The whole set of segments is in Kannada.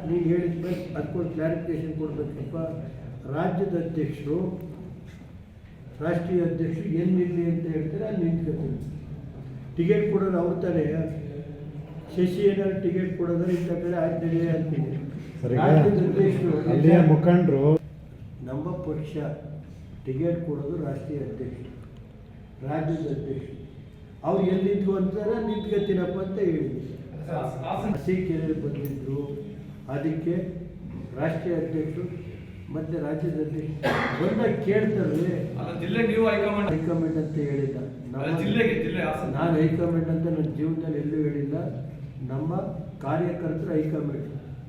ನೀನು ಹೇಳಿದ್ಮೇಲೆ ಅದಕ್ಕೊಂದು ಕ್ಲಾರಿಫಿಕೇಶನ್ ಕೊಡಬೇಕಪ್ಪ. ರಾಜ್ಯದ ಅಧ್ಯಕ್ಷರು, ರಾಷ್ಟ್ರೀಯ ಅಧ್ಯಕ್ಷರು ಏನು ನಿಲ್ಲಿ ಅಂತ ಹೇಳ್ತಾರೆ, ಅಲ್ಲಿ ನಿಂತ್ಕೊತೀನಿ. ಟಿಕೆಟ್ ಕೊಡೋದು ಅವ್ರ ತಾನೇ. ಶಶಿ ಏನಾದ್ರು ಟಿಕೆಟ್ ಕೊಡೋದ್ರೆ ಇಂಥ ಕಡೆ ಆಯ್ತದೆ ಅಂತೀನಿ. ರಾಜ್ಯದ ಅಧ್ಯಕ್ಷರು, ಅಲ್ಲಿಯ ಮುಖಂಡರು, ನಮ್ಮ ಪಕ್ಷ ಟಿಕೆಟ್ ಕೊಡೋದು ರಾಷ್ಟ್ರೀಯ ಅಧ್ಯಕ್ಷರು, ರಾಜ್ಯದ ಅಧ್ಯಕ್ಷರು. ಅವ್ರು ಎಲ್ಲಿ ನಿಂತ್ಕೊ ಅಂತಾರೆ ನಿಂತ್ಕೊತೀನಪ್ಪ ಅಂತ ಹೇಳಿದ್ರು. ಹಸಿಕೆರೆ ಬಂದಿದ್ರು, ಅದಕ್ಕೆ ರಾಷ್ಟ್ರೀಯ ಅಧ್ಯಕ್ಷರು ಮತ್ತು ರಾಜ್ಯದ ಅಧ್ಯಕ್ಷರು ಬಂದಾಗ ಕೇಳ್ತಾರೆ. ಹೈಕಮಾಂಡ್ ಅಂತ ಹೇಳಿಲ್ಲ, ನಾನು ಹೈಕಮಾಂಡ್ ಅಂತ ನನ್ನ ಜೀವನದಲ್ಲಿ ಎಲ್ಲೂ ಹೇಳಿಲ್ಲ. ನಮ್ಮ ಕಾರ್ಯಕರ್ತರು ಹೈಕಮಾಂಡ್.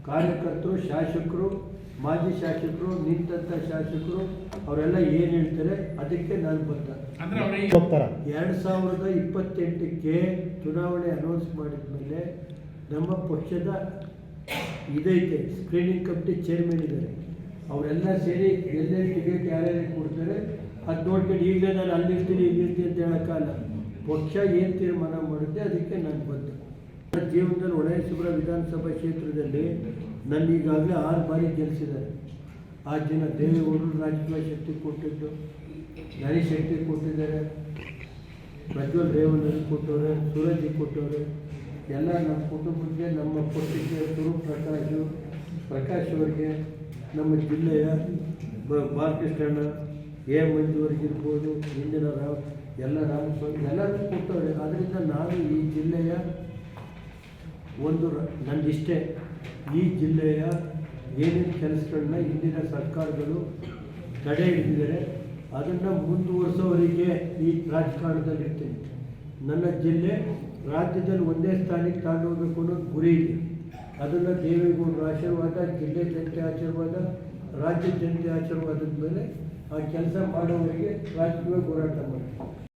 ಕಾರ್ಯಕರ್ತರು, ಶಾಸಕರು, ಮಾಜಿ ಶಾಸಕರು, ನಿಂತಹ ಶಾಸಕರು ಅವರೆಲ್ಲ ಏನು ಹೇಳ್ತಾರೆ ಅದಕ್ಕೆ ನಾನು ಬಂದ. 2028ಕ್ಕೆ ಚುನಾವಣೆ ಅನೌನ್ಸ್ ಮಾಡಿದ ಮೇಲೆ ನಮ್ಮ ಪಕ್ಷದ ಇದೈತೆ ಸ್ಕ್ರೀನಿಂಗ್ ಕಮಿಟಿ ಚೇರ್ಮನ್ ಇದ್ದಾರೆ. ಅವರೆಲ್ಲ ಸೇರಿ ಎಲ್ಲೆಲ್ಲಿ ಟಿಕೆಟ್ ಯಾರ್ಯಾರಿಗೆ ಕೊಡ್ತಾರೆ ಅದು ನೋಡ್ಕೊಂಡು ಈಗಲೇ ನಾನು ಅಲ್ಲಿರ್ತೀನಿ ಇಲ್ಲಿರ್ತೀನಿ ಅಂತ ಹೇಳೋಕ್ಕಲ್ಲ. ಪಕ್ಷ ಏನು ತೀರ್ಮಾನ ಮಾಡುತ್ತೆ ಅದಕ್ಕೆ ನಾನು ಬಂದೆ. ನನ್ನ ಜೀವನದಲ್ಲಿ ಹೊಳೆನರಸೀಪುರ ವಿಧಾನಸಭಾ ಕ್ಷೇತ್ರದಲ್ಲಿ ನನ್ನ ಈಗಾಗಲೇ 6 ಬಾರಿ ಗೆಲ್ಲಿಸಿದ್ದಾರೆ. ಆ ಜನ ದೇವೇಗೌಡರು ರಾಜಕೀಯ ಶಕ್ತಿ ಕೊಟ್ಟಿದ್ದು, ನರಿ ಶಕ್ತಿ ಕೊಟ್ಟಿದ್ದಾರೆ, ಪ್ರಜ್ವಲ್ ರೇವಣ್ಣರಿಗೆ ಕೊಟ್ಟವ್ರೆ, ಸೂರಜ್ಗೆ ಕೊಟ್ಟವ್ರೆ. ಎಲ್ಲ ನಮ್ಮ ಕುಟುಂಬಕ್ಕೆ, ನಮ್ಮ ಪಕ್ಷಕ್ಕೆ, ಸ್ವರೂಪ್ ಪ್ರಕಾಶ್ ಅವರಿಗೆ, ನಮ್ಮ ಜಿಲ್ಲೆಯ ಬಾಲಕೃಷ್ಣಣ್ಣ, ಎ ಮಂಜುವರೆಗಿರ್ಬೋದು, ಹಿಂದಿನ ಎಲ್ಲ ರಾಮಸ್ವಾಮಿ ಎಲ್ಲರಿಗೂ ಕೊಟ್ಟವ್ರೆ. ಆದ್ದರಿಂದ ನಾನು ಈ ಜಿಲ್ಲೆಯ ನಂದಿಷ್ಟೇ ಈ ಜಿಲ್ಲೆಯ ಏನೇನು ಕೆಲಸಗಳನ್ನ ಹಿಂದಿನ ಸರ್ಕಾರಗಳು ತಡೆ ಹಿಡಿದಿದ್ದಾರೆ ಅದನ್ನು ಮುಂದುವರಿಸೋವರಿಗೆ ಈ ರಾಜಕಾರಣದಲ್ಲಿ ಇರ್ತೀನಿ. ನನ್ನ ಜಿಲ್ಲೆ ರಾಜ್ಯದಲ್ಲಿ ಒಂದೇ ಸ್ಥಾನಕ್ಕೆ ತಗೊಂಡೋಗ್ಬೇಕು ಅನ್ನೋದು ಗುರಿ ಇದೆ. ಅದನ್ನು ದೇವೇಗೌಡರ ಆಶೀರ್ವಾದ, ಜಿಲ್ಲೆ ಜನತೆ ಆಶೀರ್ವಾದ, ರಾಜ್ಯ ಜನತೆ ಆಶೀರ್ವಾದದ ಮೇಲೆ ಆ ಕೆಲಸ ಮಾಡೋವರಿಗೆ ರಾಜಕೀಯ ಹೋರಾಟ ಮಾಡ್ತೀನಿ.